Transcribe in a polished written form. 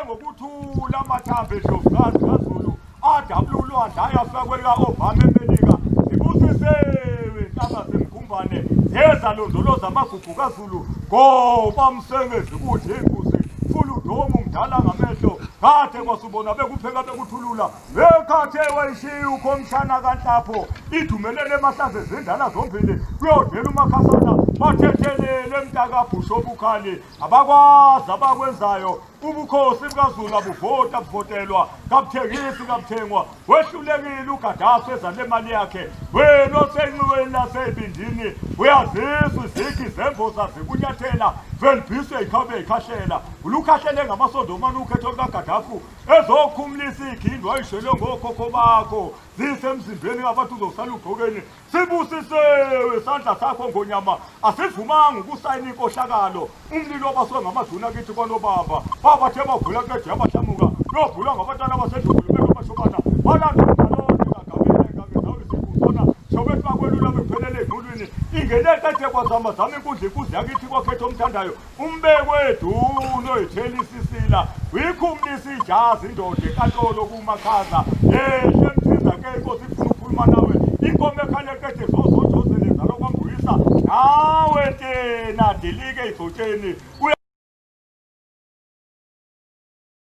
ngokuthula amathambo eDlovukazi kaZulu adabululwandle ayafakwe lika-Obama eMelika zibusisewe intaba zemkhumbane zezalondoloza amagugu kaZulu ngoba msengezi kuthi inkuzi fula udomo mdala ngamehlo kade kwasubona bekupheka bekuthulula bekhathe wayishiya ukhomshana kaNhlapho idumelele emahlaze zindala zombili kuyodlela uMakhasana bathethelele mntakabhusho obukhali abakwazi abakwenzayo ubukhosi bukaZulu abuvota buvotelwa kabuthengisi kabuthengwa wehlulekile uGadafi eza nemali yakhe wena osenxiweni lasebindini uyazizwa izigi zemboza zikunyathela velibhiswe ikhabe ikhahlela ulukhahlele ngamasondomane ukhetho lukaGadafi ezokhumulisa ikhindi wayishelwe ngokhokho bakho zisemzimbeni abantu uzosala ugqokeni sibusisewe isandla sakho ngonyama asivumanga ukusayina inkohlakalo umlilo obaswe ngamaduna kithi kwanobamba babathe bavula kede yabahlamuka yovulwa ngabantwana abasedlubulumeni abashobana balandela lonke kagamele kangezawuli sikuzona shobeti bakwelula bephelele engqulwini ingene kade kwazamazama inkundla yakithi kwakhetho omthandayo umbekweduna oyithela isisila uyikhumulisa ijazi indoda enkantolo kumakhaza ehle mthiza ke inkosi ifuna ukukhuluma nawe inkomo ekhanya kede zozojozele zalo kwambuyisa nawe ntena dilike izotsheni